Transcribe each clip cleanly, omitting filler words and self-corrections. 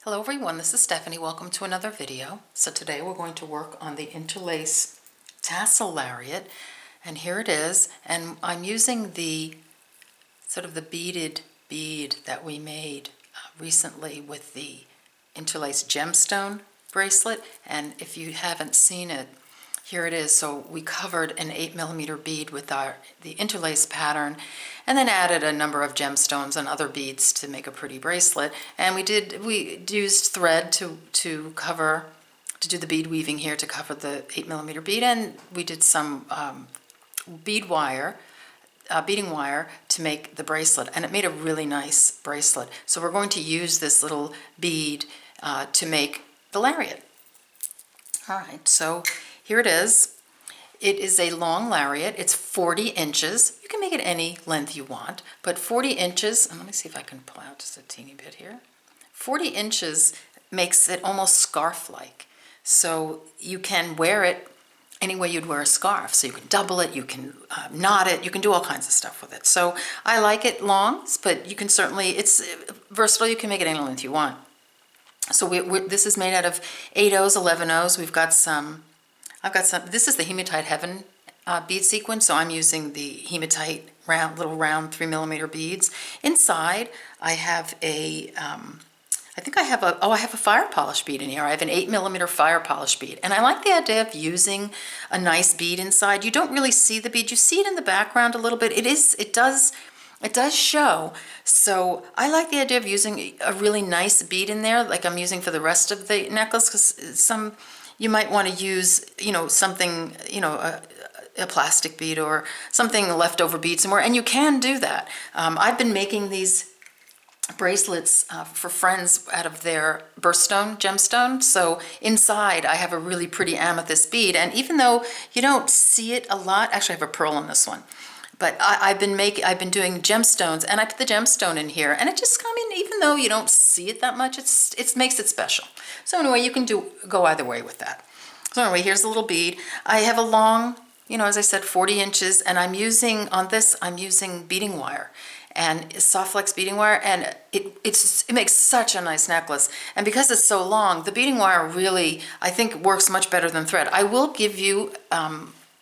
Hello everyone, this is Stephanie. Welcome to another video. So today we're going to work on the Interlace tassel lariat, and here it is. And I'm using the sort of the beaded bead that we made recently with the Interlace Gemstone bracelet. And if you haven't seen it, here it is. So we covered an 8mm bead with the interlace pattern, and then added a number of gemstones and other beads to make a pretty bracelet. And we used thread to do the bead weaving here to cover the 8mm bead, and we did some beading wire to make the bracelet, and it made a really nice bracelet. So we're going to use this little bead to make the lariat. All right, so here it is. It is a long lariat. It's 40 inches. You can make it any length you want, but 40 inches, and let me see if I can pull out just a teeny bit here. 40 inches makes it almost scarf-like. So you can wear it any way you'd wear a scarf. So you can double it, you can knot it, you can do all kinds of stuff with it. So I like it long, but you can certainly, it's versatile, you can make it any length you want. So this is made out of 8/0s, 11/0s. I've got some, this is the Hematite Heaven bead sequence, so I'm using the hematite little round 3mm beads. Inside, I have I have a fire polish bead in here. I have an 8mm fire polish bead, and I like the idea of using a nice bead inside. You don't really see the bead, you see it in the background a little bit. It does show. So I like the idea of using a really nice bead in there, like I'm using for the rest of the necklace, because you might want to use, something, a plastic bead or something, a leftover bead somewhere, and you can do that. I've been making these bracelets for friends out of their birthstone gemstone. So inside I have a really pretty amethyst bead, and even though you don't see it a lot, actually I have a pearl in this one. But I've been doing gemstones, and I put the gemstone in here, and it just, even though you don't see it that much, it makes it special. So anyway, you can go either way with that. So anyway, here's the little bead. I have a long, as I said, 40 inches, and I'm using beading wire, and SoftFlex beading wire, and it makes such a nice necklace. And because it's so long, the beading wire really, I think, works much better than thread. I will give you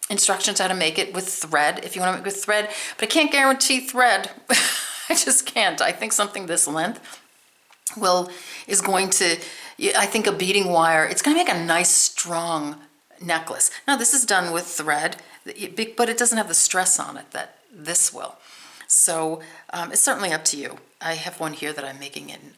instructions how to make it with thread if you want to make it with thread, but I can't guarantee thread. I just can't. I think something this length is going to, I think a beading wire, it's going to make a nice strong necklace. Now this is done with thread, but it doesn't have the stress on it that this will. So it's certainly up to you. I have one here that I'm making in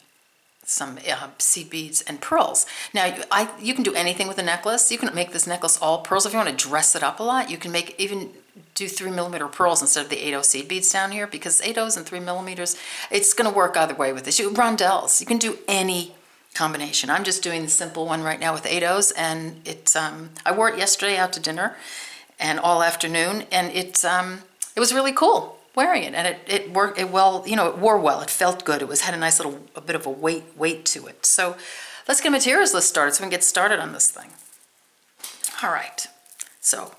some seed beads and pearls. Now you can do anything with a necklace. You can make this necklace all pearls. If you want to dress it up a lot, you can even do 3mm pearls instead of the 8/0 seed beads down here, because 8/0s and 3mm, it's going to work either way with this. Rondelles, you can do any combination. I'm just doing the simple one right now with 8/0s, and I wore it yesterday out to dinner and all afternoon, and it was really cool wearing it, and it worked well. It wore well. It felt good. It had a nice little bit of a weight to it. So let's get materials list started so we can get started on this thing. All right. So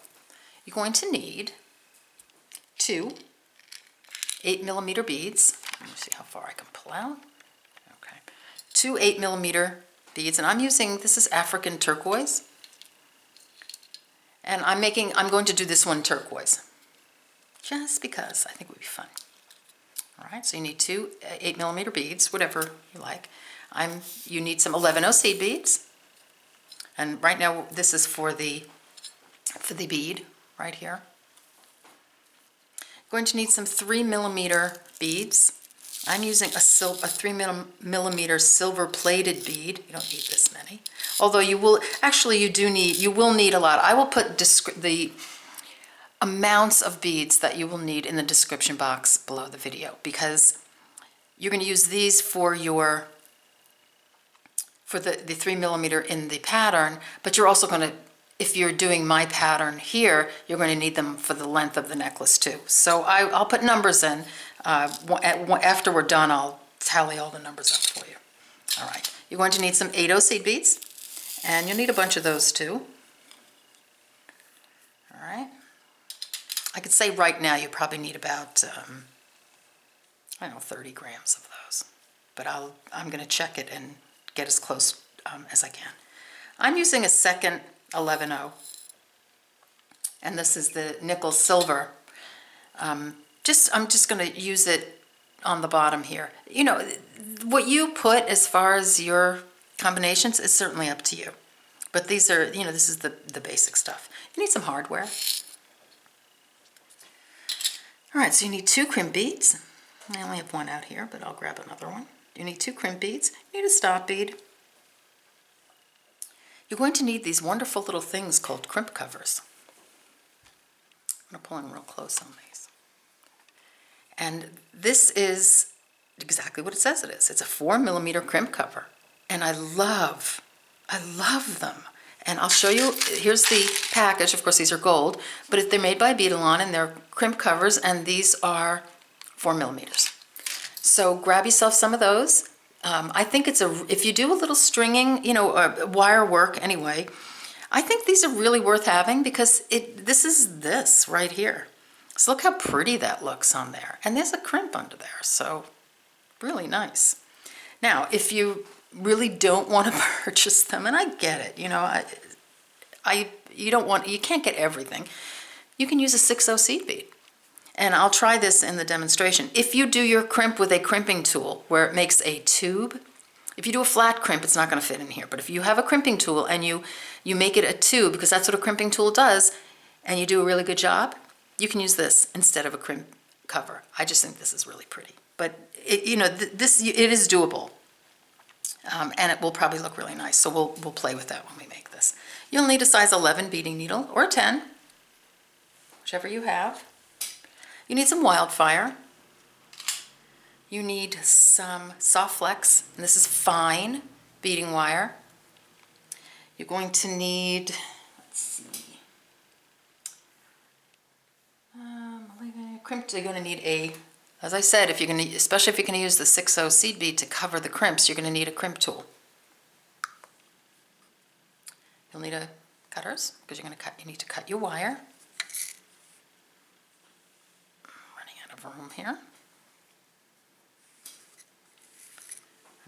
you're going to need 2 8mm beads. Let me see how far I can pull out. Okay, 2 8mm beads, and this is African turquoise, and I'm going to do this one turquoise, just because I think it would be fun. All right, so you need 2 8mm beads, whatever you like. You need some 11/0 seed beads, and right now this is for the bead right here. Going to need some 3mm beads. I'm using a 3mm silver-plated bead. You don't need this many, although you will need a lot. I will put the amounts of beads that you will need in the description box below the video, because you're going to use these for the 3mm in the pattern, but you're also going to, if you're doing my pattern here, you're going to need them for the length of the necklace too. So I'll put numbers in. After we're done, I'll tally all the numbers up for you. All right, you're going to need some 8/0 seed beads, and you'll need a bunch of those too. All right. I could say right now you probably need about, 30 grams of those, but I'm going to check it and get as close as I can. I'm using a second 11-0, and this is the nickel silver. I'm just going to use it on the bottom here. You know, what you put as far as your combinations is certainly up to you. But these are, you know, this is the basic stuff. You need some hardware. All right, so you need 2 crimp beads. I only have one out here, but I'll grab another one. You need 2 crimp beads. You need a stop bead. You're going to need these wonderful little things called crimp covers. I'm going to pull in real close on these. And this is exactly what it says it is. It's a 4mm crimp cover. And I love them. And I'll show you, here's the package. Of course, these are gold, but they're made by Beaded, and they're crimp covers, and these are 4mm. So grab yourself some of those. I think if you do a little stringing, you know, wire work anyway, I think these are really worth having because this is this right here. So look how pretty that looks on there. And there's a crimp under there, so really nice. Now, if you really don't want to purchase them, and I get it, you know, you can't get everything. You can use a 6/0 seed bead. And I'll try this in the demonstration. If you do your crimp with a crimping tool where it makes a tube, if you do a flat crimp, it's not going to fit in here. But if you have a crimping tool and you make it a tube, because that's what a crimping tool does, and you do a really good job, you can use this instead of a crimp cover. I just think this is really pretty. But it is doable, and it will probably look really nice. So we'll play with that when we make this. You'll need a size 11 beading needle or a 10, whichever you have. You need some Wildfire. You need some SoftFlex, and this is fine beading wire. You're going to need, let's see, crimp. You're going to need as I said, especially if you're going to use the 6/0 seed bead to cover the crimps, you're going to need a crimp tool. You'll need cutters because you need to cut your wire. Room here.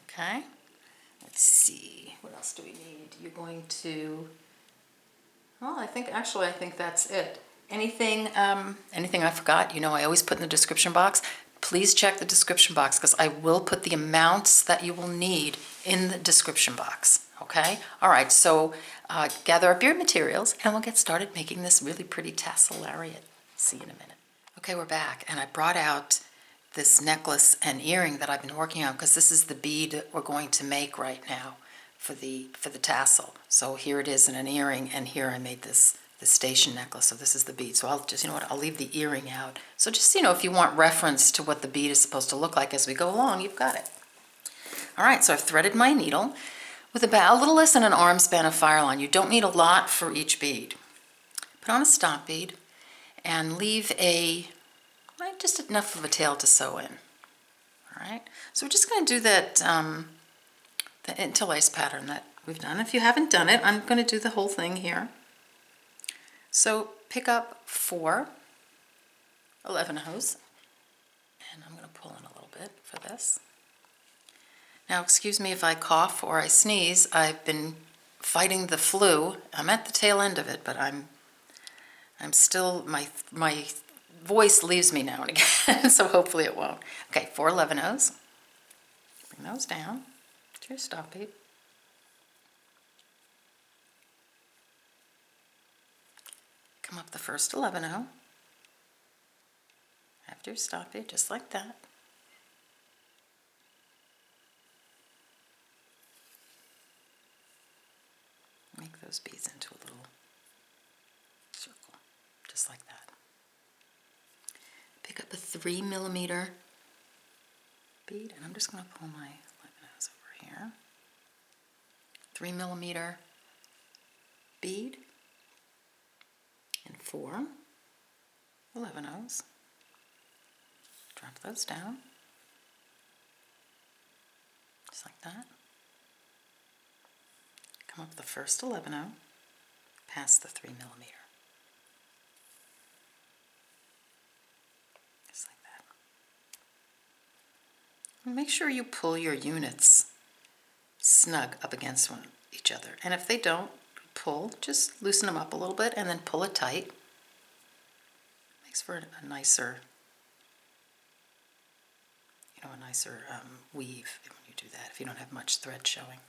Okay, let's see, what else do we need? You're going to, well, I think that's it. Anything I forgot, you know, I always put in the description box. Please check the description box because I will put the amounts that you will need in the description box. Okay, all right, so gather up your materials and we'll get started making this really pretty tassel lariat. See you in a minute. Okay, we're back, and I brought out this necklace and earring that I've been working on because this is the bead we're going to make right now for the tassel. So here it is in an earring, and here I made this station necklace. So this is the bead. So I'll just, you know what, I'll leave the earring out. So just, you know, if you want reference to what the bead is supposed to look like as we go along, you've got it. All right, so I've threaded my needle with about a little less than an arm span of fire line. You don't need a lot for each bead. Put on a stop bead and leave just enough of a tail to sew in. All right, so we're just going to do that, the interlace pattern that we've done. If you haven't done it, I'm going to do the whole thing here. So pick up 4 11-0s, and I'm going to pull in a little bit for this. Now, excuse me if I cough or I sneeze. I've been fighting the flu. I'm at the tail end of it, but I'm still, my voice leaves me now and again, so hopefully it won't. Okay, 4 11-0s. Bring those down to your stop bead. Come up the first 11-0 after your stop bead, just like that. Make those beads into a little circle, just like that. Pick up a 3mm bead, and I'm just going to pull my 11-0s over here. 3mm bead and 4 11-0s. Drop those down, just like that. Come up the first 11-0, past the 3mm. Just like that. And make sure you pull your units snug up against each other. And if they don't, pull, just loosen them up a little bit and then pull it tight. Makes for a nicer, a nicer weave when you do that, if you don't have much thread showing.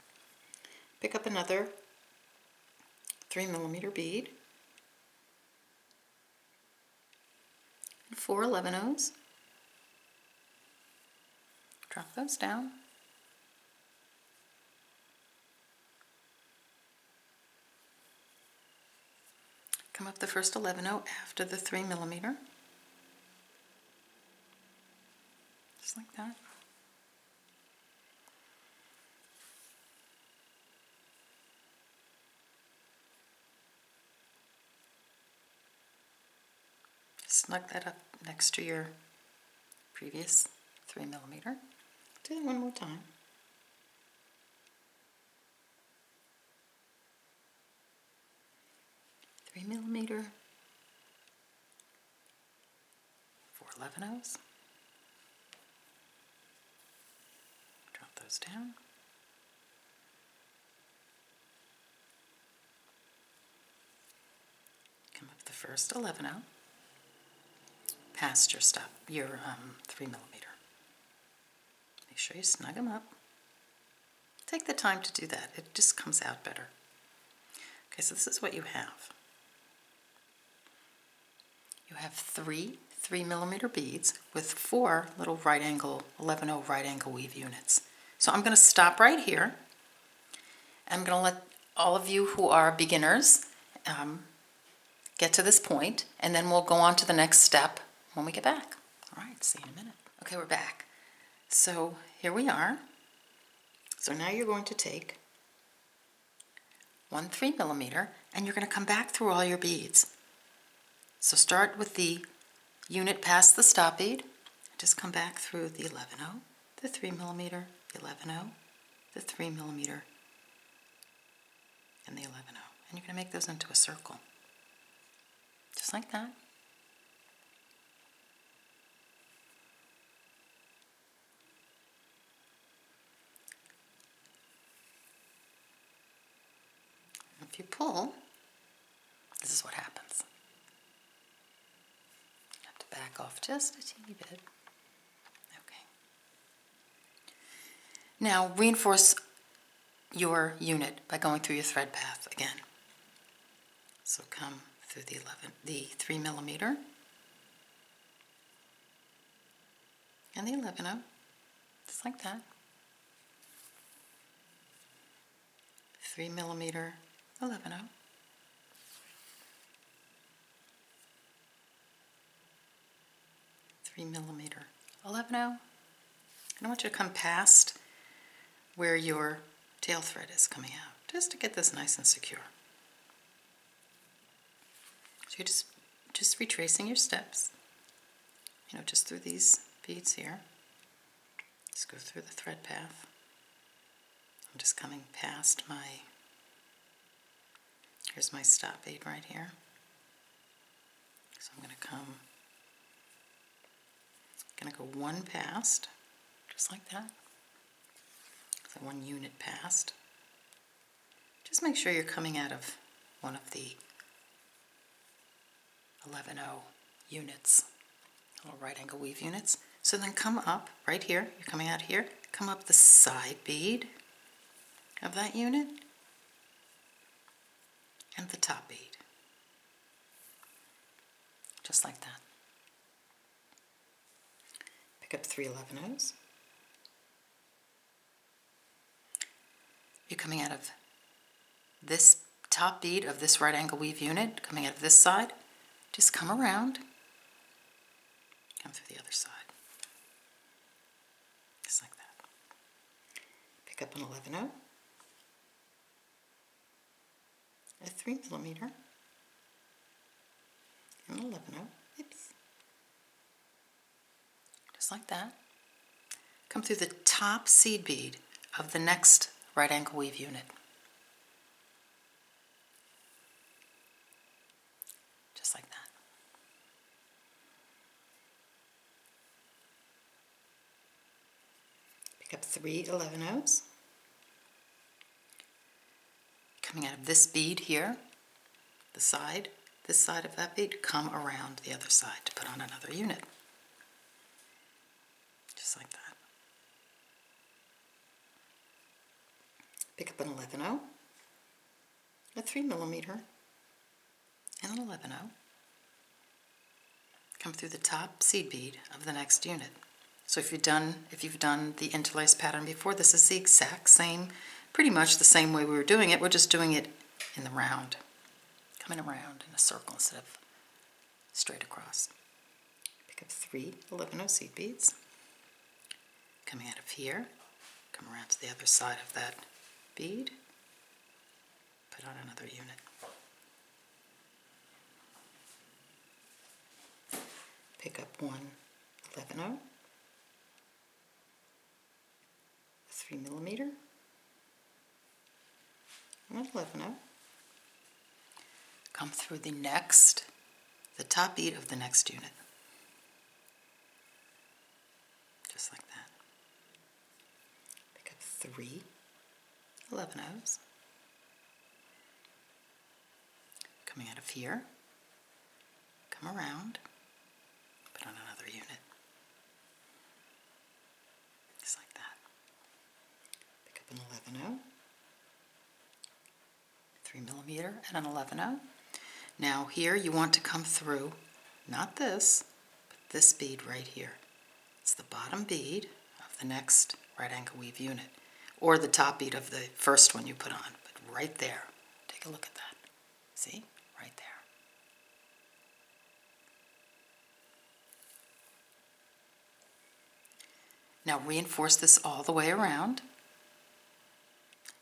Pick up another 3mm bead, and 4 11/0s. Drop those down. Come up the first 11/0 after the 3mm, just like that. Snug that up next to your previous 3mm. Do that one more time. Three millimeter, 4 11/0s. Drop those down. Come up the first 11/0, past your 3mm. Make sure you snug them up. Take the time to do that. It just comes out better. Okay, so this is what you have. You have 3 3mm beads with 4 little right angle, 11/0 right angle weave units. So I'm going to stop right here. I'm going to let all of you who are beginners get to this point, and then we'll go on to the next step when we get back. All right, see you in a minute. Okay, we're back. So here we are. So now you're going to take 1 3mm and you're going to come back through all your beads. So start with the unit past the stop bead. Just come back through the 11/0, the 3mm, the 11/0, the 3mm, and the 11/0. And you're going to make those into a circle. Just like that. If you pull, this is what happens. You have to back off just a teeny bit. Okay. Now reinforce your unit by going through your thread path again. So come through the 3mm and the 11/0, just like that. 3mm, 11/0. 3mm, 11/0. I want you to come past where your tail thread is coming out, just to get this nice and secure. So you're just retracing your steps, just through these beads here. Just go through the thread path. I'm just coming past here's my stop bead right here. So I'm going to go one past, just like that. So one unit past. Just make sure you're coming out of one of the 11/0 units, little right angle weave units. So then come up right here, you're coming out here, come up the side bead of that unit and the top bead, just like that. Pick up 3 11/0s. You're coming out of this top bead of this right angle weave unit, coming out of this side. Just come around, come through the other side, just like that. Pick up an 11/0, a 3mm, and an 11/0, just like that. Come through the top seed bead of the next right angle weave unit. Just like that. Pick up 3 11/0s. coming out of this bead here, this side of that bead, come around the other side to put on another unit. Just like that. Pick up an 11/0, a 3mm, and an 11/0. Come through the top seed bead of the next unit. So if you've done the interlace pattern before, this is the exact same, pretty much the same way we were doing it. We're just doing it in the round, coming around in a circle instead of straight across. Pick up 3 11/0 seed beads, coming out of here, come around to the other side of that bead, put on another unit. Pick up 1 11/0, a 3mm, and an 11/0. Come through the top bead of the next unit. Just like that. Pick up 3 11/0s. Coming out of here, come around, put on another unit. Just like that. Pick up an 11/0, 3mm, and an 11/0. Now here you want to come through, not this, but this bead right here. It's the bottom bead of the next right angle weave unit, or the top bead of the first one you put on, but right there. Take a look at that. See? Right there. Now reinforce this all the way around,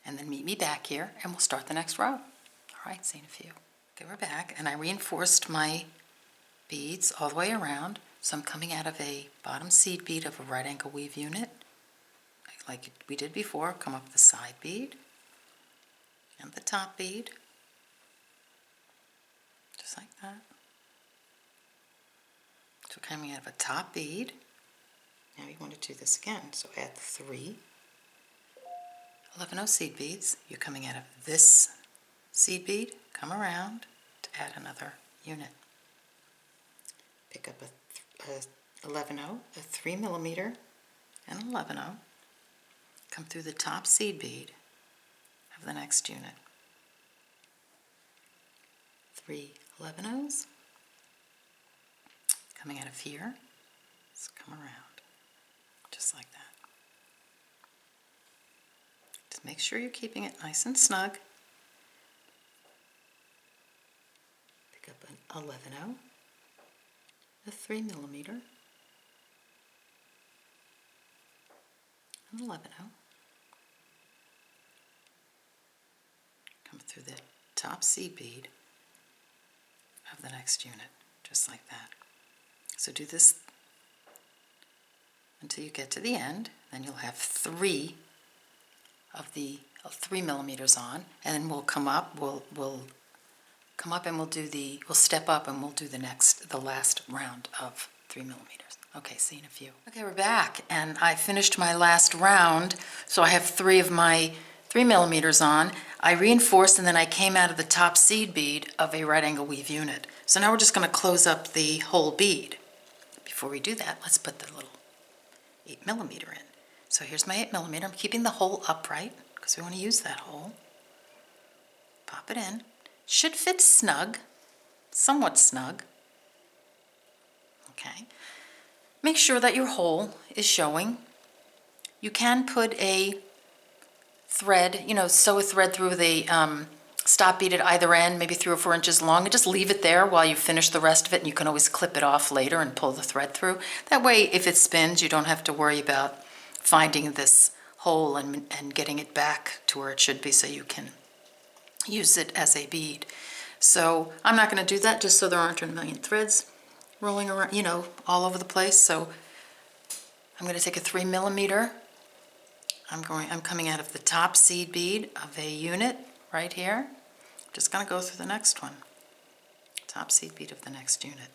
and then meet me back here, and we'll start the next row. All right, see you in a few. Okay, we're back, and I reinforced my beads all the way around, so I'm coming out of a bottom seed bead of a right angle weave unit, like we did before. Come up the side bead, and the top bead, just like that. So coming out of a top bead, now you want to do this again, so add 3 11/0 seed beads. You're coming out of this seed bead, come around to add another unit. Pick up a 11/0, a 3mm, and an 11/0. Come through the top seed bead of the next unit. 3 11/0s. Coming out of here, let's come around, just like that. Just make sure you're keeping it nice and snug. Pick up an 11/0, a 3mm, an 11/0. Come through the top seed bead of the next unit, just like that. So do this until you get to the end, then you'll have 3 of the 3mm on, and then we'll come up, we'll come up and we'll step up and we'll do the last round of 3mm. Okay, see you in a few. Okay, we're back, and I finished my last round, so I have 3 of my 3mm on. I reinforced, and then I came out of the top seed bead of a right angle weave unit. So now we're just going to close up the whole bead. Before we do that, let's put the little 8mm in. So here's my 8mm. I'm keeping the hole upright because we want to use that hole. Pop it in. Should fit snug, somewhat snug. Okay. Make sure that your hole is showing. You can put a thread, sew a thread through the stop bead at either end, maybe 3 or 4 inches long, and just leave it there while you finish the rest of it, and you can always clip it off later and pull the thread through. That way, if it spins, you don't have to worry about finding this hole and getting it back to where it should be so you can use it as a bead. So I'm not going to do that just so there aren't a million threads rolling around, all over the place. So I'm going to take a 3mm. I'm coming out of the top seed bead of a unit right here. Just going to go through the next one. Top seed bead of the next unit,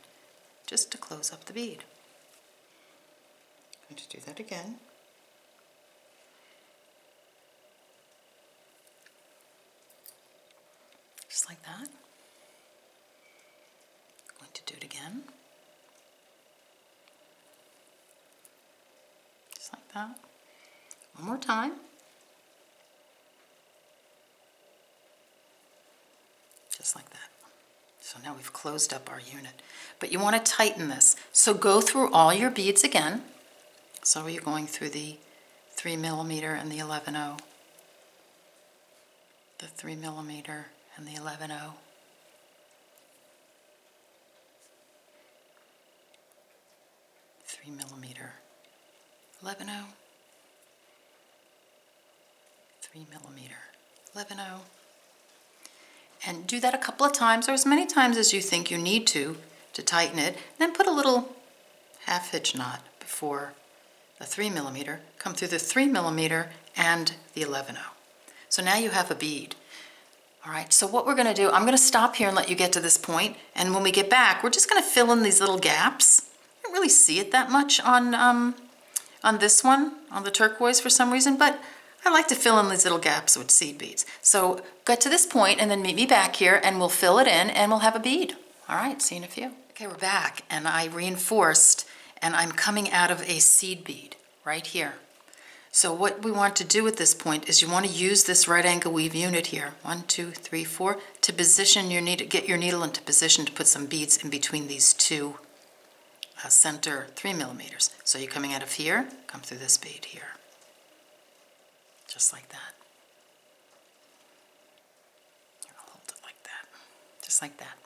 just to close up the bead. I'm going to do that again. just like that. Going to do it again. Just like that. One more time. Just like that. So now we've closed up our unit. But you want to tighten this. So go through all your beads again. So you're going through the 3mm and the 11/0. The 3mm and the 11/0. Millimeter, 11/0, 3mm, 11/0, and do that a couple of times or as many times as you think you need to tighten it. Then put a little half hitch knot before the 3mm, come through the 3mm and the 11/0. So now you have a bead. All right, so what we're going to do, I'm going to stop here and let you get to this point, and when we get back, we're just going to fill in these little gaps. I don't really see it that much on this one, on the turquoise for some reason, but I like to fill in these little gaps with seed beads. So get to this point and then meet me back here and we'll fill it in and we'll have a bead. All right, see you in a few. Okay, we're back and I reinforced and I'm coming out of a seed bead right here. So what we want to do at this point is you want to use this right angle weave unit here, 1, 2, 3, 4, to position your needle, get your needle into position to put some beads in between these two center 3mm. So you're coming out of here, come through this bead here, just like that. I'll hold it like that, just like that.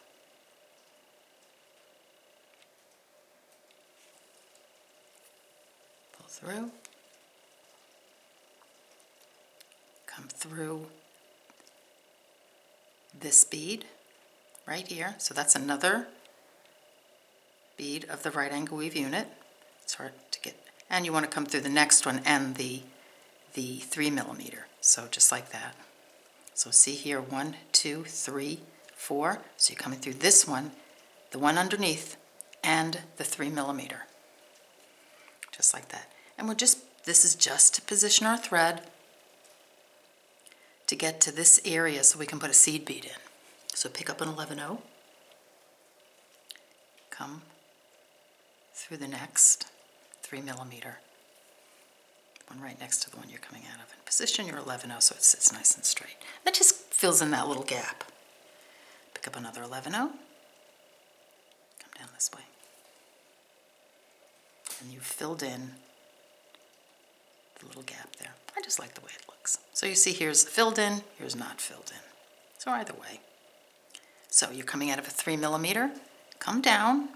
Pull through, come through this bead right here. So that's another bead of the right angle weave unit. It's hard to get, and you want to come through the next one and the 3mm. So just like that. So see here, 1, 2, 3, 4. So you're coming through this one, the one underneath, and the 3mm. Just like that. And this is just to position our thread to get to this area so we can put a seed bead in. So pick up an 11/0, come through the next 3mm, one right next to the one you're coming out of, and position your 11/0 so it sits nice and straight. That just fills in that little gap. Pick up another 11/0, come down this way, and you've filled in the little gap there. I just like the way it looks. So you see here's filled in, here's not filled in. So either way. So you're coming out of a 3mm, come down,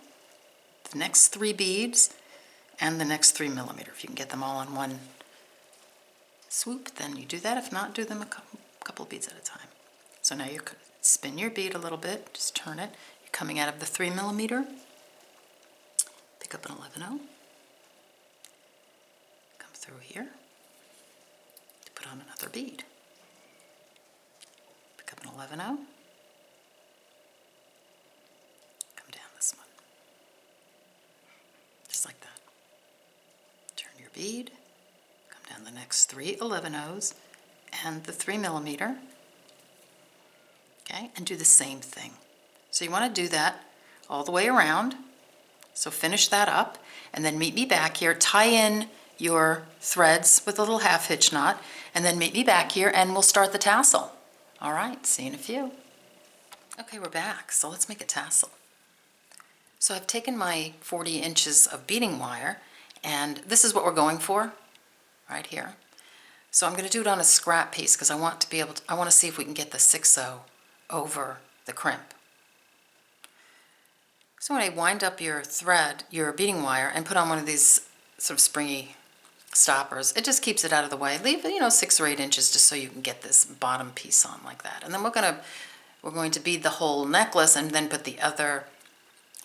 the next 3 beads, and the next 3mm. If you can get them all in one swoop, then you do that. If not, do them a couple of beads at a time. So now you spin your bead a little bit, just turn it. You're coming out of the 3mm, pick up an 11/0, come through here, put on another bead, pick up an 11/0, come down this one, just like that. Turn your bead, come down the next 3 11/0s and the 3mm, okay, and do the same thing. So you want to do that all the way around. So finish that up and then meet me back here, tie in your threads with a little half hitch knot, and then meet me back here and we'll start the tassel. All right, see you in a few. Okay, we're back, so let's make a tassel. So I've taken my 40 inches of beading wire, and this is what we're going for, right here. So I'm going to do it on a scrap piece because I want to see if we can get the 6/0 over the crimp. So when I wind up your thread, your beading wire, and put on one of these sort of springy stoppers, it just keeps it out of the way. Leave, 6 or 8 inches just so you can get this bottom piece on like that. And then we're going to bead the whole necklace and then put the other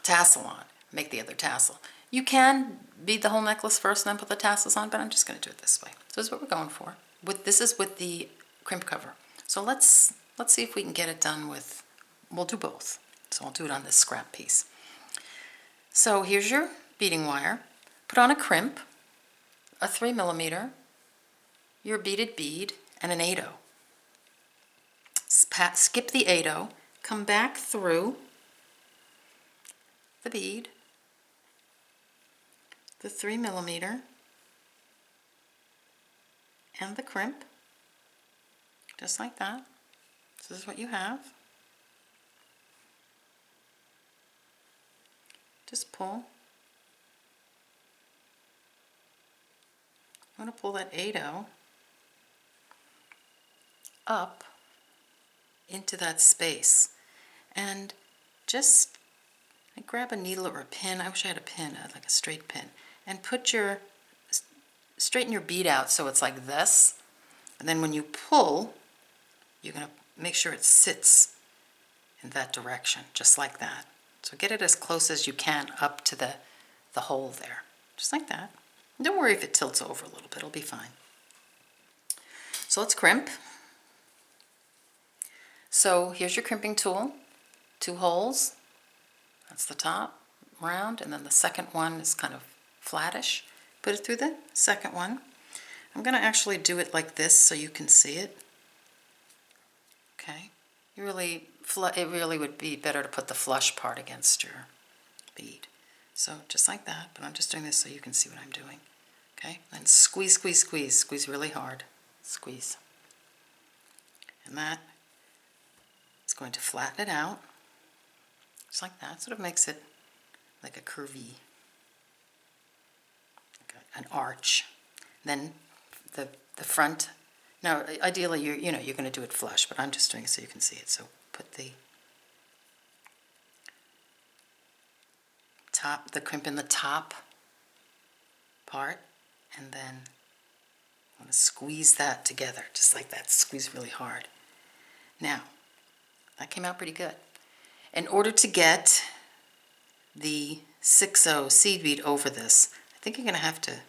tassel on, make the other tassel. You can bead the whole necklace first and then put the tassels on, but I'm just going to do it this way. So this is what we're going for. This is with the crimp cover. So let's see if we can get it done with, we'll do both. So I'll do it on this scrap piece. So here's your beading wire. Put on a crimp, a 3mm, your beaded bead, and an 8/0. Skip the 8/0 come back through the bead, the 3mm, and the crimp, just like that. So this is what you have. Just pull. I'm going to pull that 8/0 up into that space, and just grab a needle or a pin. I wish I had a pin, like a straight pin, and straighten your bead out so it's like this, and then when you pull, you're going to make sure it sits in that direction, just like that. So get it as close as you can up to the hole there, just like that. Don't worry if it tilts over a little bit, it'll be fine. So let's crimp. So here's your crimping tool, 2 holes. That's the top, round, and then the second one is kind of flattish. Put it through the second one. I'm going to actually do it like this so you can see it. Okay. It really would be better to put the flush part against your bead. So just like that, but I'm just doing this so you can see what I'm doing. Okay, then squeeze, squeeze, squeeze, squeeze really hard. Squeeze. And that is going to flatten it out, just like that. Sort of makes it like a curvy, like an arch. Then the front. Now, ideally, you're going to do it flush, but I'm just doing it so you can see it. So put the crimp in the top part, and then I'm going to squeeze that together, just like that. Squeeze really hard. Now, that came out pretty good. In order to get the 6/0 seed bead over this, I think you're going to have to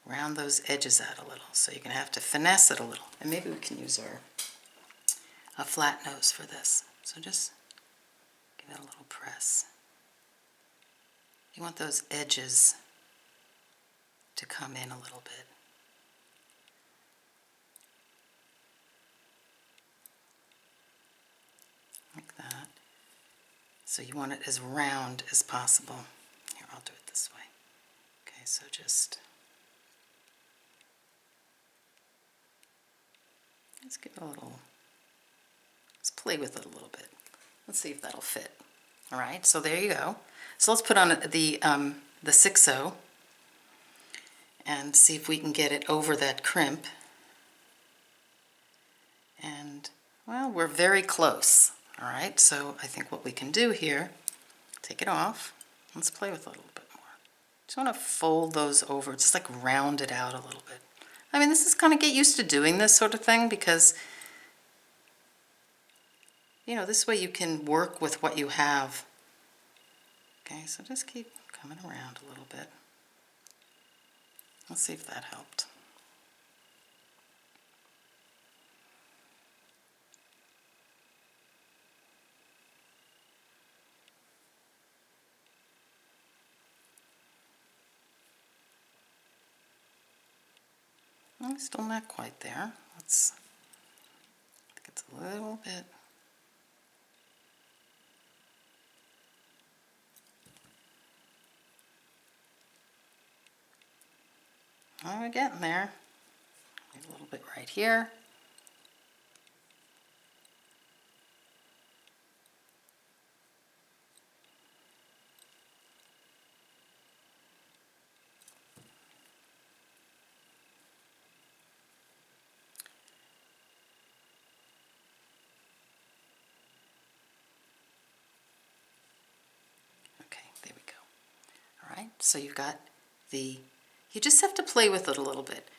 round those edges out a little. So you're going to have to finesse it a little. And maybe we can use a flat nose for this. So just give it a little press. You want those edges to come in a little bit. Like that. So you want it as round as possible. Here, I'll do it this way. Okay, so just let's give it a little, let's play with it a little bit. Let's see if that'll fit. All right, so there you go. So let's put on the 6/0 and see if we can get it over that crimp. And, well, we're very close. All right, so I think what we can do here, take it off. Let's play with it a little bit more. Just want to fold those over, just like round it out a little bit. I mean, this is kind of get used to doing this sort of thing because, you know, this way you can work with what you have. Okay, so just keep coming around a little bit. Let's see if that helped. Well, still not quite there. I think it's a little bit. Oh, we're getting there. Maybe a little bit right here. Okay, there we go. All right, so you've got you just have to play with it a little bit.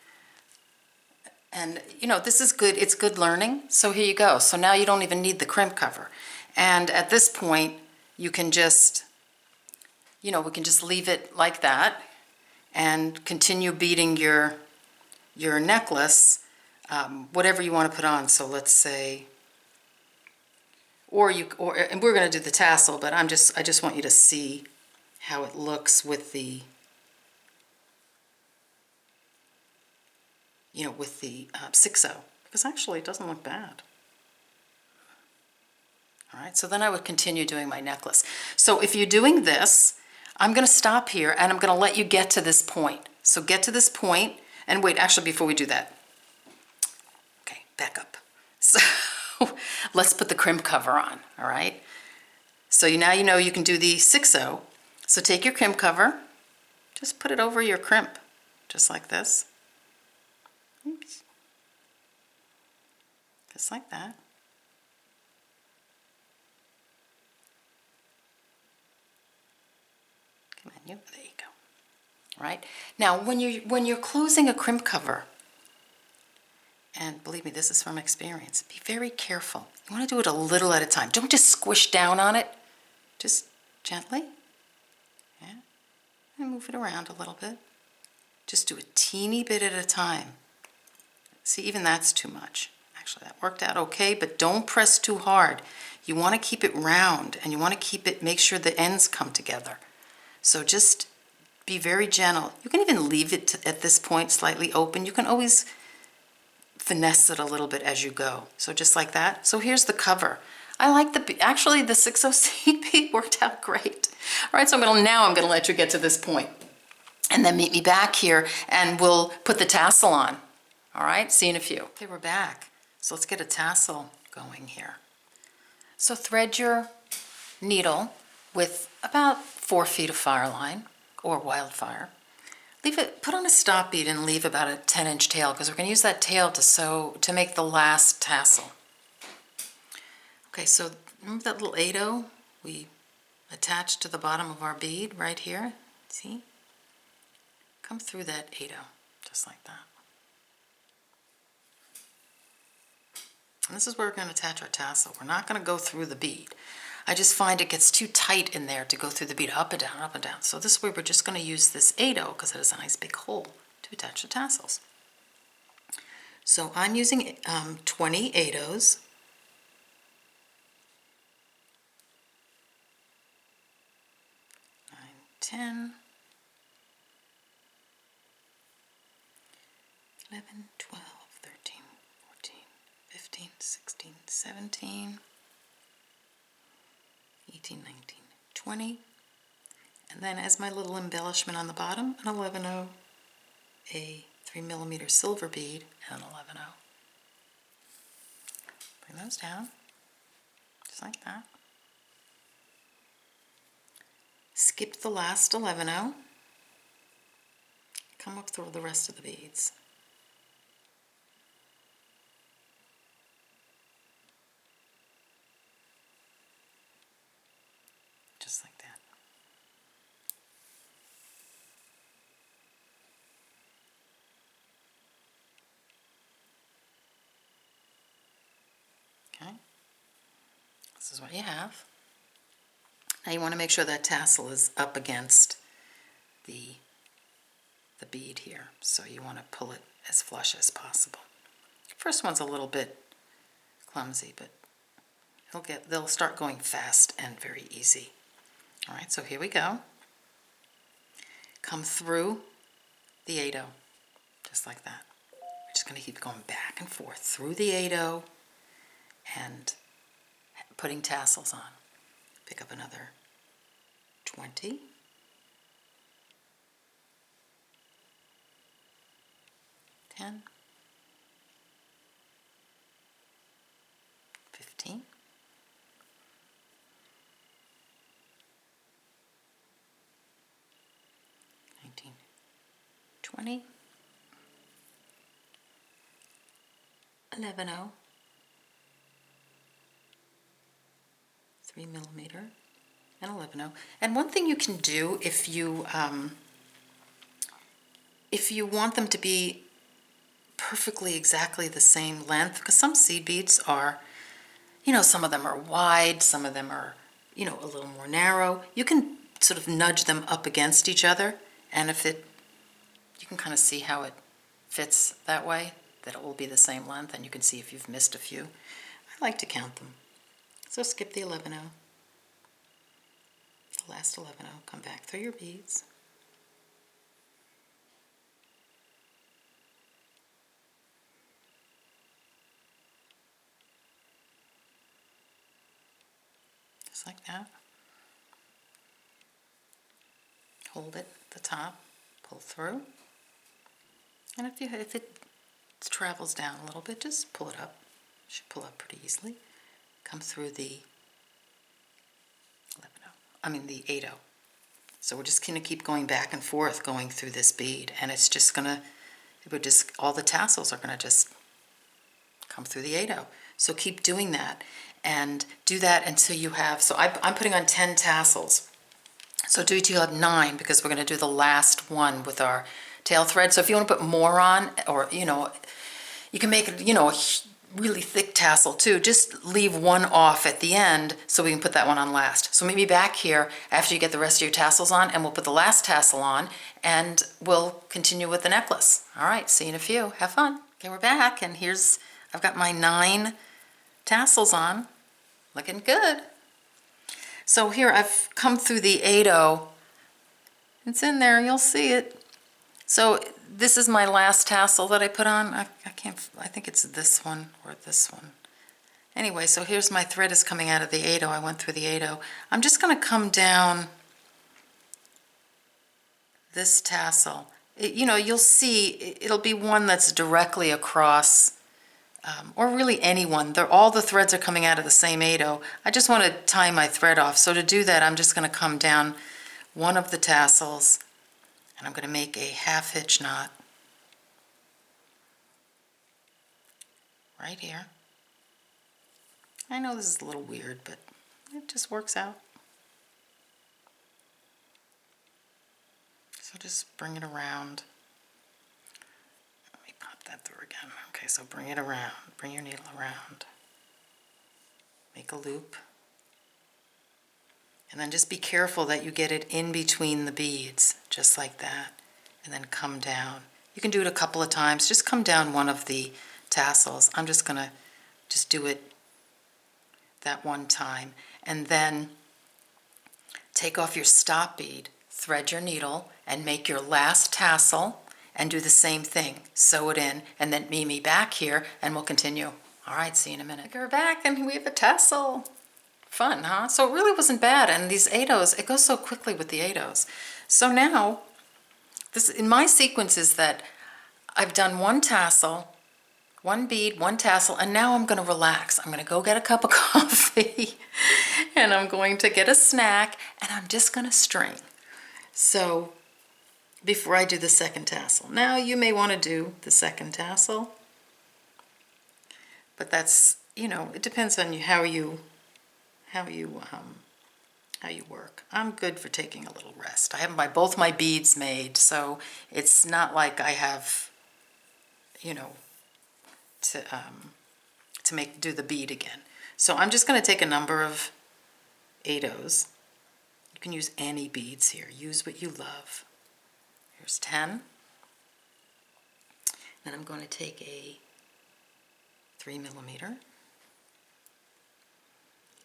And, you know, this is good. It's good learning. So here you go. So now you don't even need the crimp cover. And at this point, you can just, you know, we can just leave it like that and continue beading your necklace, whatever you want to put on. So let's say, and we're going to do the tassel, but I just want you to see how it looks with the, you know, with the 6/0, because actually it doesn't look bad. All right, so then I would continue doing my necklace. So if you're doing this, I'm going to stop here and I'm going to let you get to this point. So get to this point, and wait, actually before we do that, okay, back up. So let's put the crimp cover on, all right? So now you know you can do the 6/0. So take your crimp cover, just put it over your crimp, just like this. Oops. Just like that. Come on, there you go. All right. Now, when you're closing a crimp cover, and believe me, this is from experience, be very careful. You want to do it a little at a time. Don't just squish down on it. Just gently. Yeah. And move it around a little bit. Just do a teeny bit at a time. See, even that's too much. Actually, that worked out okay, but don't press too hard. You want to keep it round, and you want to keep it, make sure the ends come together. So just be very gentle. You can even leave it at this point slightly open. You can always finesse it a little bit as you go. So just like that. So here's the cover. I like actually the 6/0 seed bead worked out great. All right, so now I'm gonna let you get to this point, and then meet me back here and we'll put the tassel on. All right, see you in a few. Okay, we're back. So let's get a tassel going here. So thread your needle with about 4 feet of fire line or Wildfire. Leave it, put on a stop bead and leave about a 10-inch tail, because we're going to use that tail to make the last tassel. Okay, so remember that little 8/0 we attached to the bottom of our bead right here? See? Come through that 8/0, just like that. And this is where we're going to attach our tassel. We're not going to go through the bead. I just find it gets too tight in there to go through the bead, up and down, up and down. So this way we're just going to use this 8/0 because it has a nice big hole to attach the tassels. So I'm using 20 8/0s. 9, 10, 11, 12, 13, 14, 15, 16, 17, 18, 19, 20, and then as my little embellishment on the bottom, an 11/0, a 3mm silver bead, and an 11/0. Bring those down, just like that. Skip the last 11/0, come up through the rest of the beads. Just like that. Okay, this is what you have. Now you want to make sure that tassel is up against the bead here, so you want to pull it as flush as possible. First one's a little bit clumsy, but they'll start going fast and very easy. All right, so here we go. Come through the 8/0, just like that. We're just going to keep going back and forth through the 8/0 and putting tassels on. Pick up another 20. 10. 15. 19. 20. 11/0. 3mm and 11/0. And one thing you can do if you want them to be perfectly exactly the same length, because some seed beads are, some of them are wide, some of them are, a little more narrow. You can sort of nudge them up against each other, and you can kind of see how it fits that way, that it will be the same length, and you can see if you've missed a few. I like to count them. So skip the 11/0, the last 11/0, come back through your beads. just like that. Hold it at the top, pull through, and if it travels down a little bit, just pull it up. It should pull up pretty easily. Come through the 8/0. So we're just going to keep going back and forth, going through this bead, and it's just going to, all the tassels are going to just come through the 8/0. So keep doing that, and do that until you have, so I'm putting on 10 tassels. So do till you have 9, because we're going to do the last one with our tail thread. So if you want to put more on, or, you know, you can make it, you know, a really thick tassel too. Just leave one off at the end so we can put that one on last. So meet me back here after you get the rest of your tassels on, and we'll put the last tassel on, and we'll continue with the necklace. All right, see you in a few. Have fun. Okay, we're back, and I've got my 9 tassels on. Looking good. So here I've come through the 8/0. It's in there, you'll see it. So this is my last tassel that I put on. I think it's this one or this one. Anyway, so here's my thread is coming out of the 8/0. I went through the 8/0. I'm just going to come down this tassel. You know, you'll see it'll be one that's directly across, or really any one. All the threads are coming out of the same 8/0. I just want to tie my thread off. So to do that, I'm just going to come down one of the tassels, and I'm going to make a half hitch knot right here. I know this is a little weird, but it just works out. So just bring it around. Let me pop that through again. Okay, so bring it around. Bring your needle around. Make a loop. And then just be careful that you get it in between the beads, just like that. And then come down. You can do it a couple of times. Just come down one of the tassels. I'm just going to just do it that one time. And then take off your stop bead, thread your needle, and make your last tassel, and do the same thing. Sew it in, and then meet me back here, and we'll continue. All right, see you in a minute. We're back, and we have a tassel. Fun, huh? So it really wasn't bad, and these 8/0s, it goes so quickly with the 8/0s. So now, this in my sequence is that I've done one tassel, one bead, one tassel, and now I'm going to relax. I'm going to go get a cup of coffee, and I'm going to get a snack, and I'm just going to string. So before I do the second tassel. Now you may want to do the second tassel, but that's, you know, it depends on you how you work. I'm good for taking a little rest. I have both my beads made, so it's not like I have, you know, to do the bead again. So I'm just going to take a number of 8/0s. You can use any beads here. Use what you love. Here's 10. Then I'm going to take a 3mm. I'm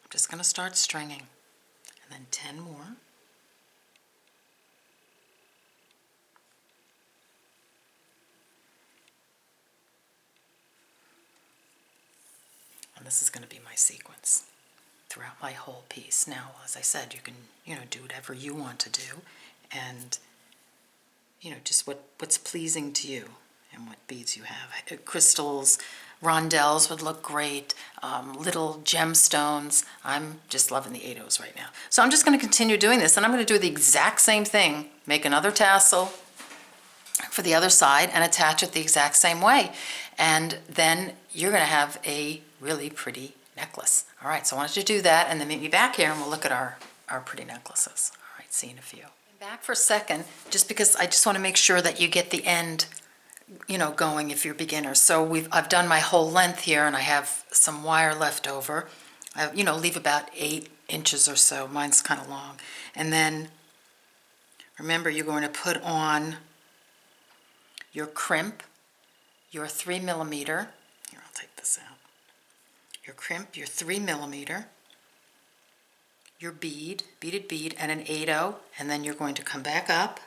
just going to start stringing, and then 10 more. And this is going to be my sequence throughout my whole piece. Now, as I said, you can, you know, do whatever you want to do, and, you know, just what's pleasing to you and what beads you have. Crystals, rondelles would look great, little gemstones. I'm just loving the 8/0s right now. So I'm just going to continue doing this, and I'm going to do the exact same thing. Make another tassel for the other side and attach it the exact same way. And then you're going to have a really pretty necklace. All right, so I want you to do that, and then meet me back here, and we'll look at our pretty necklaces. All right, see you in a few. Back for a second, just because I just want to make sure that you get the end, you know, going if you're beginners. So I've done my whole length here, and I have some wire left over. You know, leave about 8 inches or so. Mine's kind of long. And then remember, you're going to put on your crimp, your 3mm. Here, I'll take this out. Your crimp, your 3mm, your bead, beaded bead, and an 8/0, and then you're going to come back up,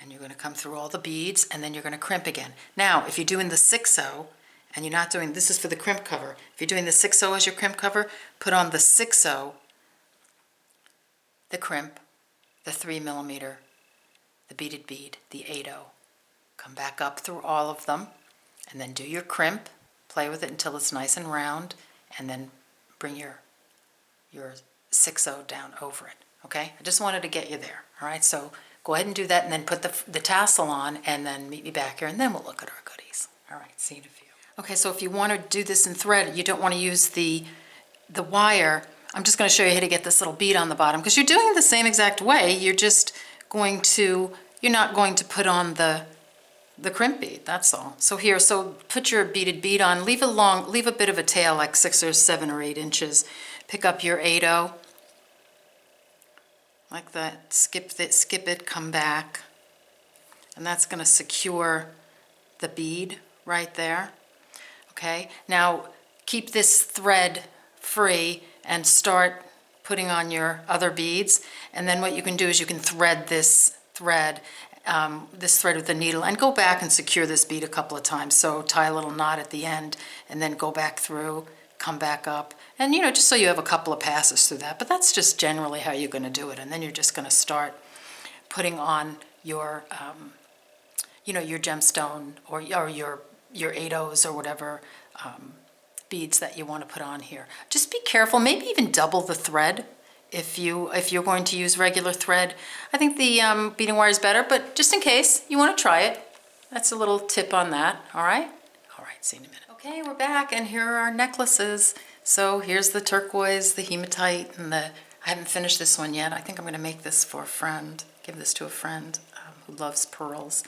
and you're going to come through all the beads, and then you're going to crimp again. Now, if you're doing the 6/0, and you're not doing, this is for the crimp cover. If you're doing the 6/0 as your crimp cover, put on the 6/0, the crimp, the 3mm, the beaded bead, the 8/0. Come back up through all of them, and then do your crimp, play with it until it's nice and round, and then bring your 6/0 down over it, okay? I just wanted to get you there, all right? So go ahead and do that, and then put the tassel on, and then meet me back here, and then we'll look at our goodies. All right, see you in a few. Okay, so if you want to do this in thread, you don't want to use the wire. I'm just going to show you how to get this little bead on the bottom, because you're doing it the same exact way. You're just going to, you're not going to put on the crimp bead, that's all. So here, so put your beaded bead on, leave a bit of a tail, like 6 or 7 or 8 inches. Pick up your 8/0, like that, skip it, come back, and that's going to secure the bead right there. Okay, now keep this thread free and start putting on your other beads, and then what you can do is you can thread this thread with the needle, and go back and secure this bead a couple of times. So tie a little knot at the end, and then go back through, come back up, and just so you have a couple of passes through that. But that's just generally how you're going to do it, and then you're just going to start putting on your your gemstone or your 8/0s or whatever beads that you want to put on here. Just be careful, maybe even double the thread if you're going to use regular thread. I think the beading wire is better, but just in case you want to try it, that's a little tip on that. All right, see you in a minute. Okay, we're back, and here are our necklaces. So here's the turquoise, the hematite, and I haven't finished this one yet. I think I'm going to make this for a friend, give this to a friend who loves pearls.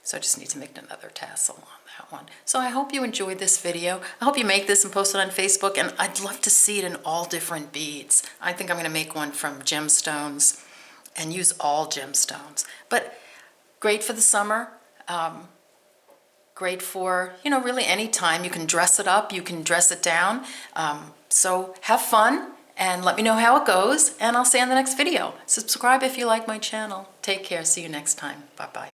So I just need to make another tassel on that one. So I hope you enjoyed this video. I hope you make this and post it on Facebook, and I'd love to see it in all different beads. I think I'm going to make one from gemstones and use all gemstones. But great for the summer. Great for, really any time. You can dress it up, you can dress it down. So have fun, and let me know how it goes, and I'll see you in the next video. Subscribe if you like my channel. Take care. See you next time. Bye-bye.